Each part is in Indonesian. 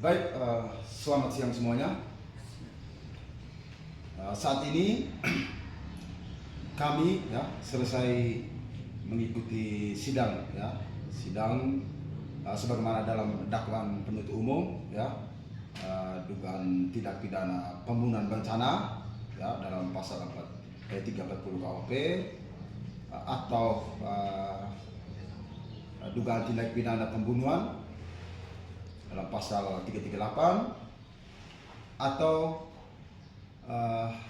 Baik, selamat siang semuanya. Saat ini kami selesai mengikuti sidang sebagaimana dalam dakwaan penuntut umum dugaan tindak pidana pembunuhan berencana dalam pasal 340 KUHP atau dugaan tindak pidana pembunuhan dalam pasal 338 atau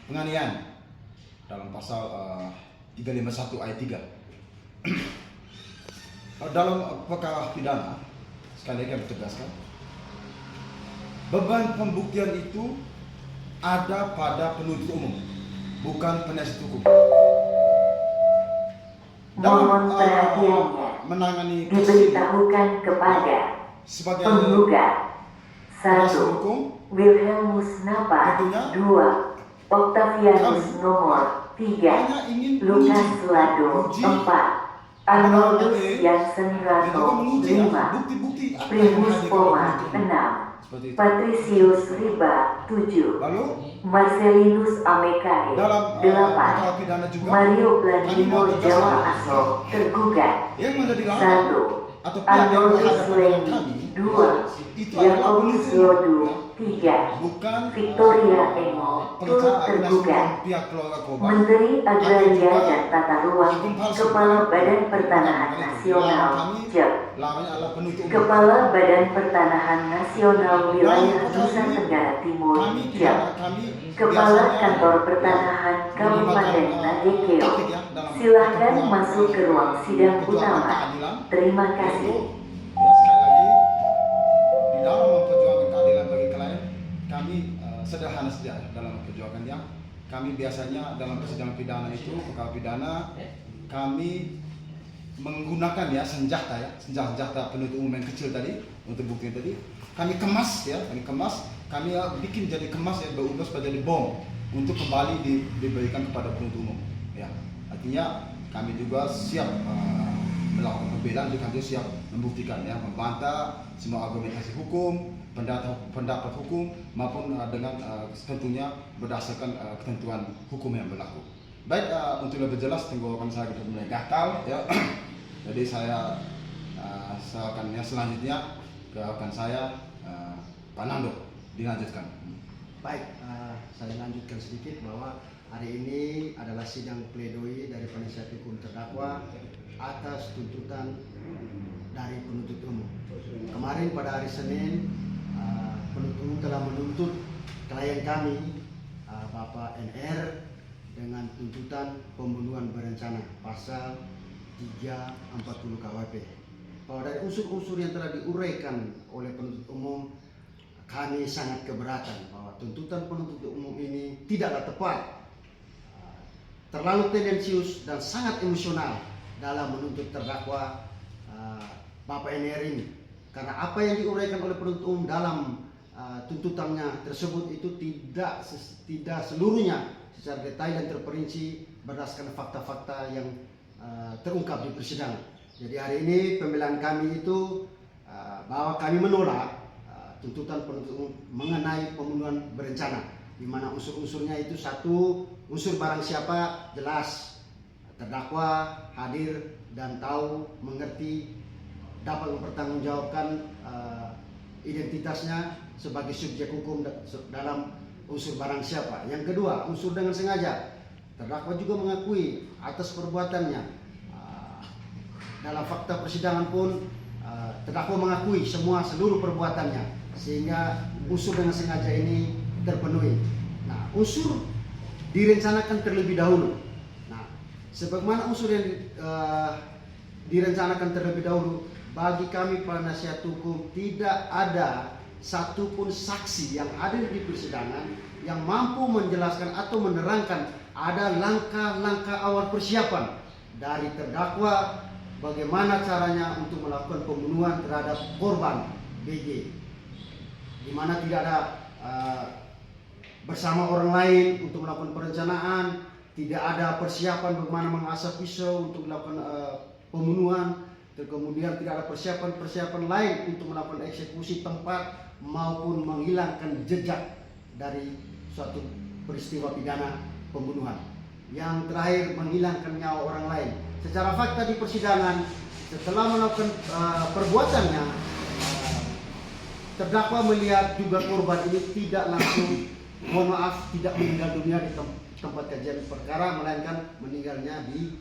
penganiayaan dalam pasal 351 ayat 3. Dalam perkara pidana, sekali lagi kami tegaskan, beban pembuktian itu ada pada penuntut umum, bukan penasihat hukum. Mohon perhatiannya menangani diberitahukan kepada sebagai penggugat 1. Wilhelmus Napa, 2. Octavianus nomor 3, Lukas Lado 4, Arnoldus Jansen Rato 5, Primus Poma 6, Patricius Riba 7, Marcelinus Amekare 8, Mario Blandino Jawa Aso tergugat 1, Arnoldus Leni 2, Jacobus Rodu 3, Victoria Emo turut tergugat. Menteri Agraria dan Tata Ruang, Kepala Badan Pertanahan Nasional JEP, Kepala Badan Pertanahan Nasional Wilayah Nusa Tenggara Timur JEP, Kepala Kantor Pertanahan Kabupaten Nagekeo. Silahkan masuk ke ruang sidang utama. Terima kasih. Sekali lagi, di dalam memperjuangkan keadilan bagi klien, kami sederhana saja dalam memperjuangkannya. Kami biasanya dalam persidangan pidana itu, perkara pidana, kami menggunakan senjata penuntut umum yang kecil tadi untuk bukti tadi. Kami kemas, kami bikin jadi kemas berubah menjadi bom untuk kembali diberikan kepada penuntut umum. Artinya kami juga siap melakukan pembelaan, kami siap membuktikan, membantah semua argumentasi hukum, pendapat hukum maupun dengan tentunya berdasarkan ketentuan hukum yang berlaku. Baik, untuk lebih jelas tenggorokan saya sudah mulai gatal jadi saya akan selanjutnya ke rekan saya Pak Nando, dilanjutkan. Baik, saya lanjutkan sedikit bahwa hari ini adalah sidang pledoi dari penasihat hukum terdakwa atas tuntutan dari penuntut umum. Kemarin pada hari Senin, penuntut umum telah menuntut klien kami, Bapak NR, dengan tuntutan pembunuhan berencana pasal 340 KUHP. Bahwa dari unsur-unsur yang telah diuraikan oleh penuntut umum, kami sangat keberatan bahwa tuntutan penuntut umum ini tidaklah tepat, terlalu tendensius dan sangat emosional dalam menuntut terdakwa Bapak NR ini. Karena apa yang diuraikan oleh penuntut umum dalam tuntutannya tersebut itu tidak seluruhnya secara detail dan terperinci berdasarkan fakta-fakta yang terungkap di persidangan. Jadi hari ini pembelaan kami itu bahwa kami menolak tuntutan penuntut umum mengenai pembunuhan berencana, di mana unsur-unsurnya itu: 1, unsur barang siapa jelas, terdakwa hadir dan tahu, mengerti, dapat mempertanggungjawabkan identitasnya sebagai subjek hukum dalam unsur barang siapa. Yang kedua, unsur dengan sengaja, terdakwa juga mengakui atas perbuatannya. Dalam fakta persidangan pun terdakwa mengakui seluruh perbuatannya, sehingga unsur dengan sengaja ini terpenuhi. Nah, unsur direncanakan terlebih dahulu. Nah, sebagaimana unsur yang direncanakan terlebih dahulu, bagi kami penasihat hukum tidak ada satupun saksi yang hadir di persidangan yang mampu menjelaskan atau menerangkan ada langkah-langkah awal persiapan dari terdakwa bagaimana caranya untuk melakukan pembunuhan terhadap korban BG, di mana tidak ada bersama orang lain untuk melakukan perencanaan, tidak ada persiapan bagaimana mengasah pisau untuk melakukan pembunuhan, kemudian tidak ada persiapan lain untuk melakukan eksekusi tempat maupun menghilangkan jejak dari suatu peristiwa pidana pembunuhan. Yang terakhir, menghilangkan nyawa orang lain. Secara fakta di persidangan, setelah melakukan perbuatannya, terdakwa melihat juga korban ini tidak langsung, mohon maaf, tidak meninggal dunia di tempat kejadian perkara, melainkan meninggalnya di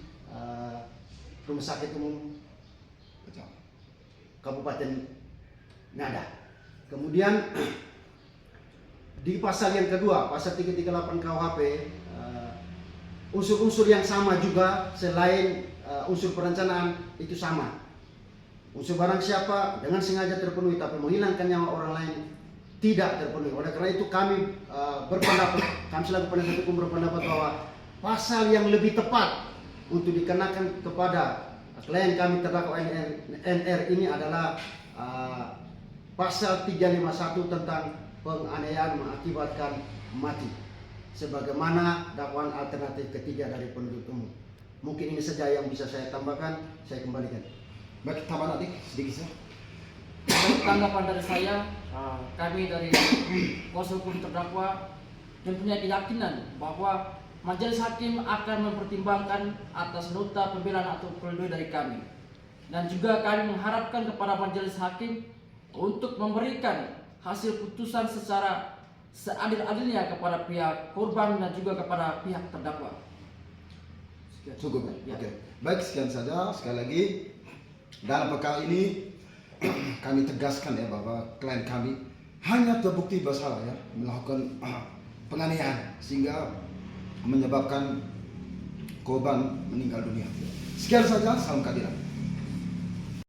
Rumah Sakit Umum Kabupaten Ngada. Kemudian di pasal yang kedua, pasal 338 KUHP, unsur-unsur yang sama juga selain unsur perencanaan itu sama. Unsur barang siapa dengan sengaja terpenuhi tapi menghilangkan nyawa orang lain tidak terpenuhi. Oleh karena itu kami kami selaku penasihat hukum berpendapat bahwa pasal yang lebih tepat untuk dikenakan kepada klien kami terdakwa NR ini adalah pasal 351 tentang penganiayaan mengakibatkan mati, sebagaimana dakwaan alternatif ketiga dari penuntut umum. Mungkin ini saja yang bisa saya tambahkan, saya kembalikan. Baik, tambahan adik sedikit saja. Tanggapan dari saya, kami dari kuasa hukum terdakwa mempunyai keyakinan bahwa majelis hakim akan mempertimbangkan atas nota pembelaan atau pledoi dari kami, dan juga kami mengharapkan kepada majelis hakim untuk memberikan hasil putusan secara seadil-adilnya kepada pihak korban dan juga kepada pihak terdakwa. Sekian. Cukup. Ya. Oke. Baik, sekian saja. Sekali lagi dalam perkara ini kami tegaskan ya bahwa klien kami hanya terbukti bersalah ya melakukan penganiayaan sehingga menyebabkan korban meninggal dunia. Sekian saja, salam keadilan.